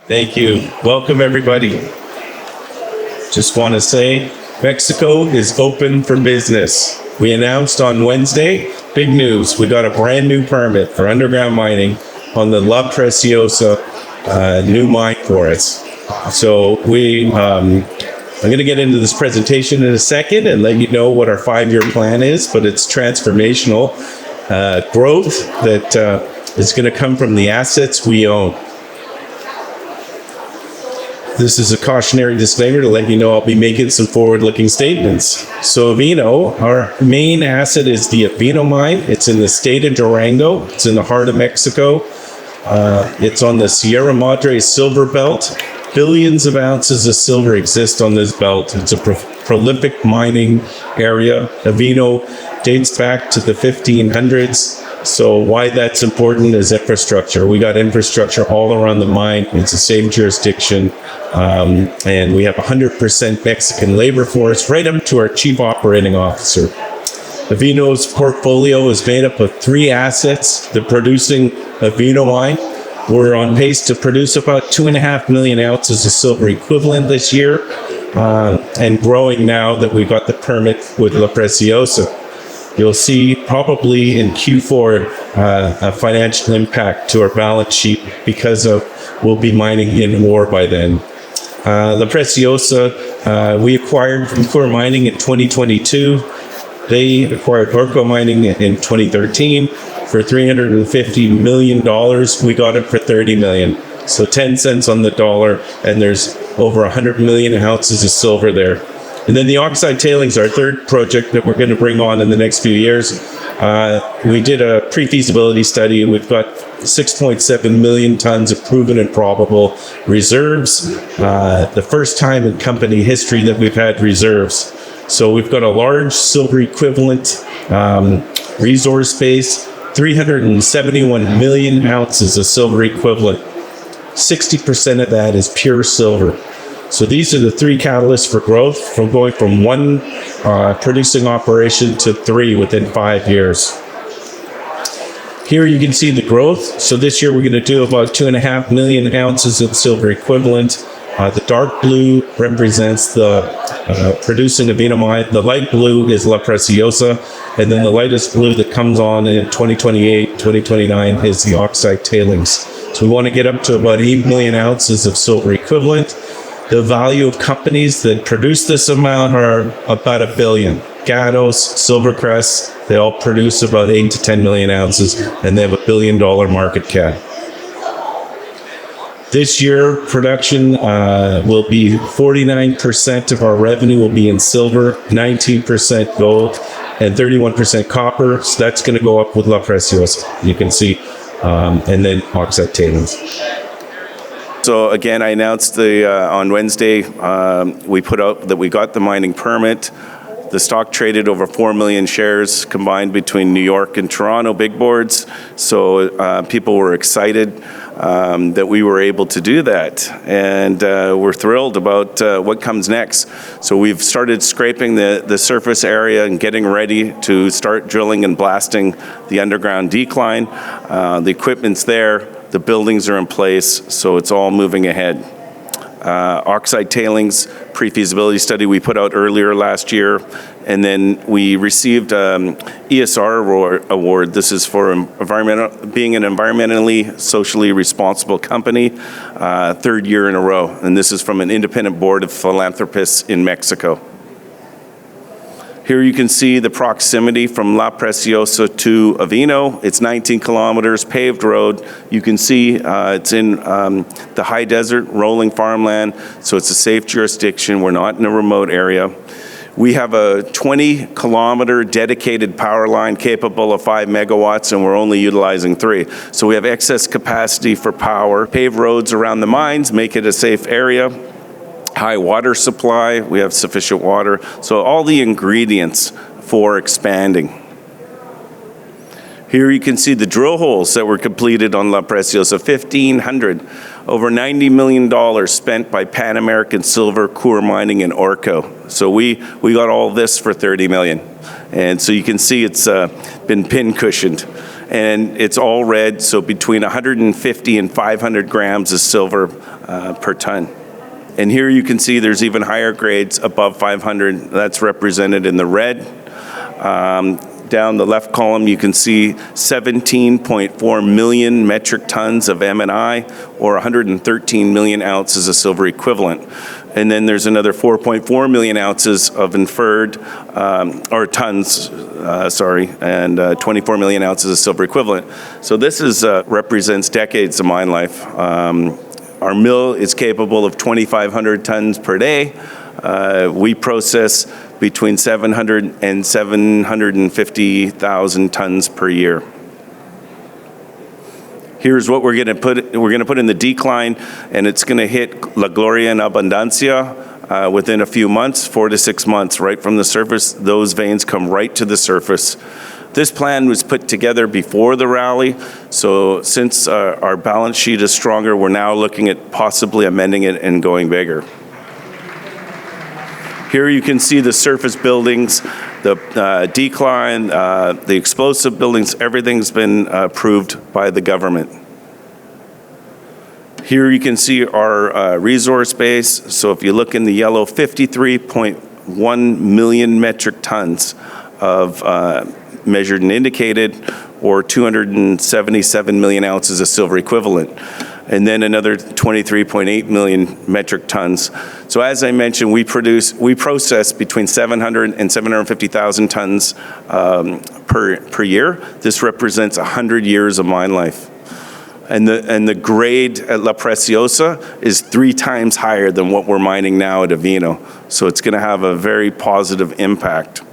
Thank you. Welcome, everybody. Just want to say, Mexico is open for business. We announced on Wednesday, big news. We got a brand new permit for underground mining on the La Preciosa new mine for us. So I'm going to get into this presentation in a second and let you know what our 5-year plan is, but it's transformational growth that is going to come from the assets we own. This is a cautionary disclaimer to let you know I'll be making some forward-looking statements. So Avino, our main asset is the Avino mine. It's in the state of Durango. It's in the heart of Mexico. It's on the Sierra Madre silver belt. Billions of ounces of silver exist on this belt. It's a prolific mining area. Avino dates back to the 1500s. So why that's important is infrastructure. We got infrastructure all around the mine. It's the same jurisdiction. And we have 100% Mexican labor force right up to our chief operating officer. Avino's portfolio is made up of 3 assets. The producing Avino mine. We're on pace to produce about 2.5 million ounces of silver equivalent this year, and growing now that we got the permit with La Preciosa. You'll see probably in Q4 a financial impact to our balance sheet because we'll be mining in ore by then. La Preciosa, we acquired from Coeur Mining in 2022. They acquired Orco Mining in 2013 for $350 million. We got it for $30 million. So 10 cents on the dollar, and there's over 100 million ounces of silver there. And then the oxide tailings, our third project that we're going to bring on in the next few years. We did a pre-feasibility study. We've got 6.7 million tons of proven and probable reserves. The first time in company history that we've had reserves. So we've got a large silver equivalent resource base, 371 million ounces of silver equivalent. 60% of that is pure silver. So these are the 3 catalysts for growth, from going from 1 producing operation to 3 within 5 years. Here you can see the growth. So this year we're going to do about 2.5 million ounces of silver equivalent. The dark blue represents the producing Avino mine. The light blue is La Preciosa. And then the lightest blue that comes on in 2028, 2029 is the oxide tailings. So we want to get up to about 8 million ounces of silver equivalent. The value of companies that produce this amount are about $1 billion. Gatos, Silvercrest, they all produce about 8 to 10 million ounces, and they have $1 billion market cap. This year, production will be 49% of our revenue will be in silver, 19% gold, and 31% copper. So that's going to go up with La Preciosa, you can see, and then oxide tailings. So again, I announced on Wednesday, we put out that we got the mining permit. The stock traded over 4 million shares combined between New York and Toronto big boards. So people were excited that we were able to do that. And we're thrilled about what comes next. So we've started scraping the surface area and getting ready to start drilling and blasting the underground decline. The equipment's there. The buildings are in place, so it's all moving ahead. Oxide tailings pre-feasibility study we put out earlier last year, and then we received ESR award. This is for being an environmentally, socially responsible company, 3rd year in a row, and this is from an independent board of philanthropists in Mexico. Here you can see the proximity from La Preciosa to Avino. It's 19 kilometers, paved road. You can see it's in the high desert, rolling farmland, so it's a safe jurisdiction. We're not in a remote area. We have a 20-kilometer dedicated power line capable of 5 megawatts, and we're only utilizing 3. So we have excess capacity for power. Paved roads around the mines make it a safe area. High water supply, we have sufficient water. So all the ingredients for expanding. Here you can see the drill holes that were completed on La Preciosa, 1,500. Over $90 million spent by Pan American Silver, Coeur Mining, and Orco. So we got all this for $30 million. And so you can see it's been pin cushioned. and it's all red, so between 150 and 500 grams of silver per ton. And here you can see there's even higher grades above 500. That's represented in the red. Down the left column, you can see 17.4 million metric tons of M&I, or 113 million ounces of silver equivalent. And then there's another 4.4 million ounces of inferred, or tons, and 24 million ounces of silver equivalent. So this represents decades of mine life. Our mill is capable of 2,500 tons per day. We process between 700 and 750,000 tons per year. Here's what we're going to put. We're going to put in the decline, and it's going to hit La Gloria and Abundancia within a few months, 4 to 6 months, right from the surface. Those veins come right to the surface. This plan was put together before the rally, so since our balance sheet is stronger, we're now looking at possibly amending it and going bigger. Here you can see the surface buildings, the decline, the explosive buildings, everything's been approved by the government. Here you can see our resource base. So if you look in the yellow, 53.1 million metric tons of measured and indicated, or 277 million ounces of silver equivalent. And then another 23.8 million metric tons. So as I mentioned, we process between 700 and 750,000 tons per year. This represents 100 years of mine life. And the grade at La Preciosa is 3 times higher than what we're mining now at Avino. So it's gonna have a very positive impact.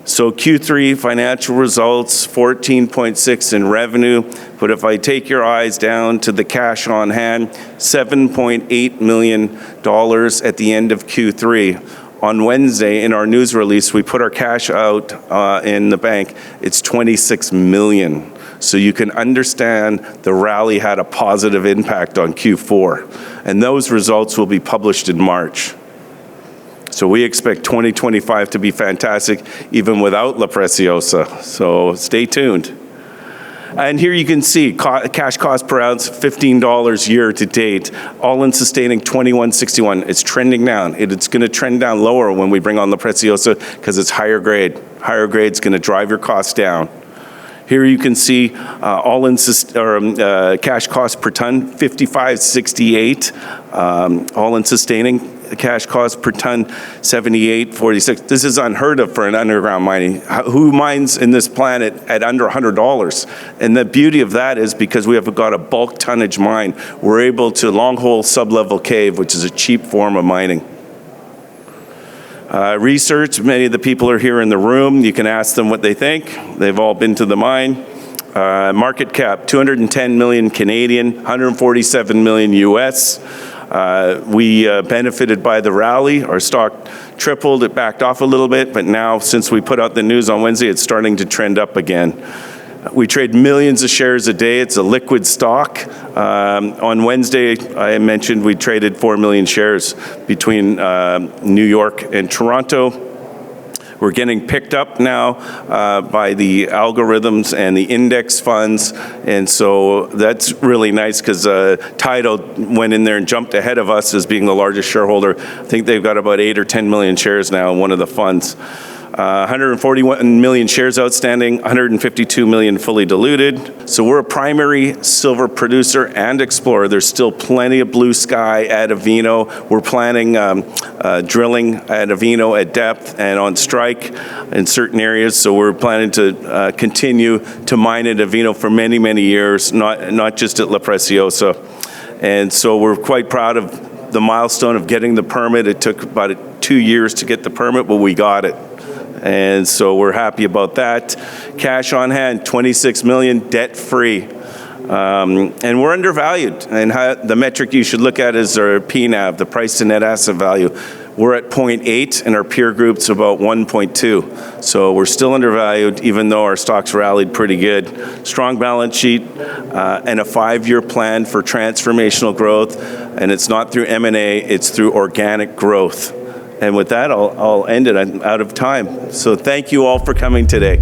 So Q3 financial results, 14.6 in revenue, but if I take your eyes down to the cash on hand, $7.8 million at the end of Q3. On Wednesday, in our news release, we put our cash out in the bank. It's $26 million. So you can understand the rally had a positive impact on Q4. And those results will be published in March. So we expect 2025 to be fantastic, even without La Preciosa. So stay tuned. And here you can see cash cost per ounce, $15 year to date. All-in sustaining $21.61. It's trending down. It's going to trend down lower when we bring on La Preciosa because it's higher grade. Higher grade is going to drive your costs down. Here you can see cash cost per ton, $55.68. All-in sustaining cash cost per ton, $78.46. This is unheard of for an underground mining. Who mines in this planet at under $100? And the beauty of that is because we have got a bulk tonnage mine, we're able to long hole sublevel cave, which is a cheap form of mining. Research, many of the people are here in the room. You can ask them what they think. They've all been to the mine. Market cap, 210 million Canadian, 147 million US. We benefited by the rally. Our stock tripled, it backed off a little bit, but now since we put out the news on Wednesday, it's starting to trend up again. We trade millions of shares a day. It's a liquid stock. On Wednesday, I mentioned we traded 4 million shares between New York and Toronto. We're getting picked up now by the algorithms and the index funds, and so that's really nice because Tidal went in there and jumped ahead of us as being the largest shareholder. I think they've got about 8 or 10 million shares now in one of the funds. 141 million shares outstanding, 152 million fully diluted. So we're a primary silver producer and explorer. There's still plenty of blue sky at Avino. We're planning drilling at Avino at depth and on strike in certain areas. So we're planning to continue to mine at Avino for many, many years, not just at La Preciosa. And so we're quite proud of the milestone of getting the permit. It took about 2 years to get the permit, but we got it. And so we're happy about that. Cash on hand, 26 million, debt-free. And we're undervalued. And the metric you should look at is our PNAV, the price to net asset value. We're at 0.8 and our peer group's about 1.2. So we're still undervalued even though our stocks rallied pretty good. Strong balance sheet and a 5-year plan for transformational growth. And it's not through M&A, it's through organic growth. And with that, I'll end it. I'm out of time. So thank you all for coming today.